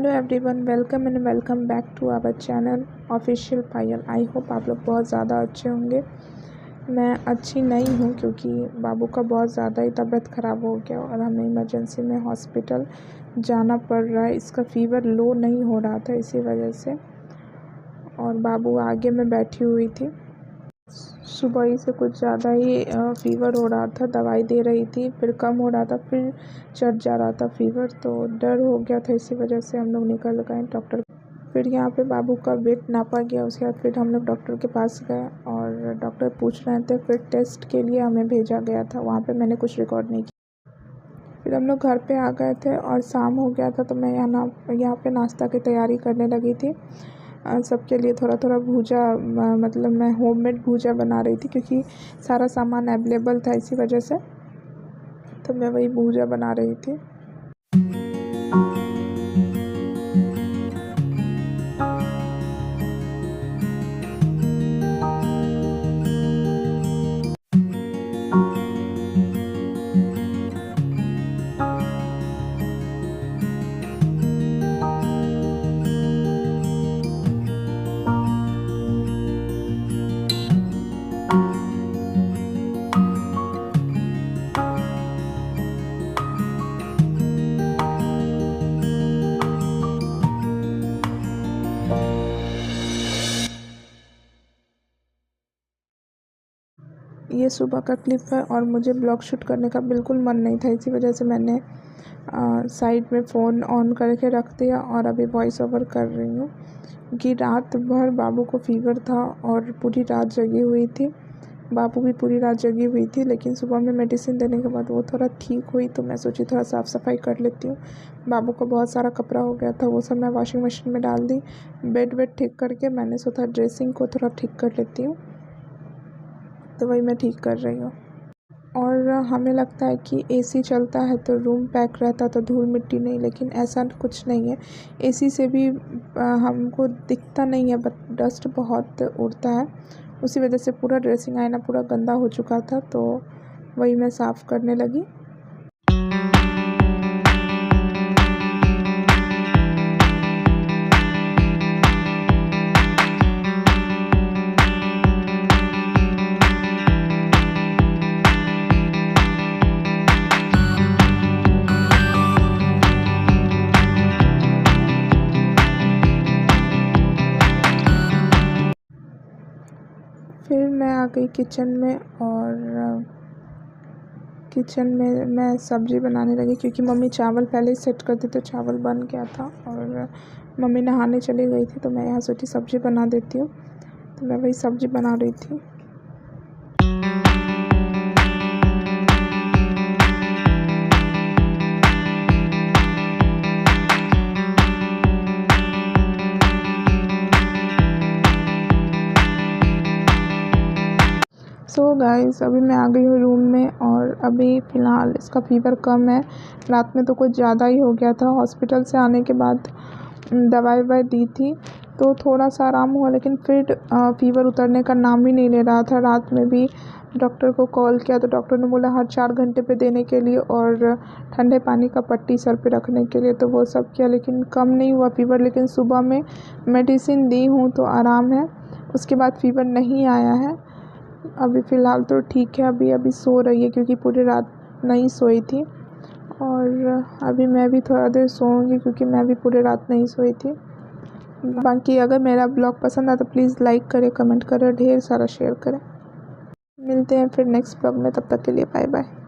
Hello everyone, welcome and welcome back to our channel official Payal. I hope आप लोग बहुत ज़्यादा अच्छे होंगे। मैं अच्छी नहीं हूँ क्योंकि बाबू का बहुत ज़्यादा ही तबीयत ख़राब हो गया और हमें इमरजेंसी में हॉस्पिटल जाना पड़ रहा है। इसका फ़ीवर लो नहीं हो रहा था इसी वजह से, और बाबू आगे में बैठी हुई थी। सुबह ही से कुछ ज़्यादा ही फ़ीवर हो रहा था, दवाई दे रही थी, फिर कम हो रहा था, फिर चढ़ जा रहा था फ़ीवर, तो डर हो गया था। इसी वजह से हम लोग निकल गए डॉक्टर। फिर यहाँ पे बाबू का वेट नापा गया, उसके बाद फिर हम लोग डॉक्टर के पास गए और डॉक्टर पूछ रहे थे, फिर टेस्ट के लिए हमें भेजा गया था। वहाँ पे मैंने कुछ रिकॉर्ड नहीं किया। फिर हम लोग घर पे आ गए थे और शाम हो गया था, तो मैं यहाँ पे नाश्ता की तैयारी करने लगी थी। सबके लिए थोड़ा थोड़ा भूजा, मतलब मैं होममेड भूजा बना रही थी क्योंकि सारा सामान अवेलेबल था, इसी वजह से तो मैं वही भूजा बना रही थी। ये सुबह का क्लिप है और मुझे ब्लॉग शूट करने का बिल्कुल मन नहीं था, इसी वजह से मैंने साइड में फ़ोन ऑन करके रख दिया और अभी वॉइस ओवर कर रही हूँ कि रात भर बाबू को फ़ीवर था और पूरी रात जगी हुई थी। बाबू भी पूरी रात जगी हुई थी, लेकिन सुबह में मेडिसिन देने के बाद वो थोड़ा ठीक हुई, तो मैं सोची थोड़ा साफ़ सफाई कर लेती हूँ। बाबू को बहुत सारा कपड़ा हो गया था, वो सब मैं वॉशिंग मशीन में डाल दी। बेड वेड ठीक करके मैंने सोचा ड्रेसिंग को थोड़ा ठीक कर लेती हूँ, तो वही मैं ठीक कर रही हूँ। और हमें लगता है कि एसी चलता है तो रूम पैक रहता तो धूल मिट्टी नहीं, लेकिन ऐसा कुछ नहीं है। एसी से भी हमको दिखता नहीं है, बट डस्ट बहुत उड़ता है। उसी वजह से पूरा ड्रेसिंग आईना पूरा गंदा हो चुका था, तो वही मैं साफ़ करने लगी। फिर मैं आ गई किचन में और किचन में मैं सब्ज़ी बनाने लगी क्योंकि मम्मी चावल पहले ही सेट कर दी, तो चावल बन गया था और मम्मी नहाने चली गई थी, तो मैं यहाँ सोची सब्ज़ी बना देती हूँ, तो मैं वही सब्ज़ी बना रही थी। सो गाइस, अभी मैं आ गई हूँ रूम में और अभी फ़िलहाल इसका फ़ीवर कम है। रात में तो कुछ ज़्यादा ही हो गया था। हॉस्पिटल से आने के बाद दवाई ववाई दी थी तो थोड़ा सा आराम हुआ, लेकिन फिर फ़ीवर उतरने का नाम ही नहीं ले रहा था। रात में भी डॉक्टर को कॉल किया तो डॉक्टर ने बोला हर 4 घंटे पे देने के लिए और ठंडे पानी का पट्टी सर पे रखने के लिए, तो वो सब किया, लेकिन कम नहीं हुआ फ़ीवर। लेकिन सुबह में मेडिसिन दी हूँ तो आराम है, उसके बाद फ़ीवर नहीं आया है। अभी फ़िलहाल तो ठीक है। अभी सो रही है क्योंकि पूरी रात नहीं सोई थी, और अभी मैं भी थोड़ा देर सोऊंगी क्योंकि मैं भी पूरी रात नहीं सोई थी। बाकी अगर मेरा ब्लॉग पसंद आए तो प्लीज़ लाइक करें, कमेंट करें, ढेर सारा शेयर करें। मिलते हैं फिर नेक्स्ट ब्लॉग में, तब तक के लिए बाय बाय।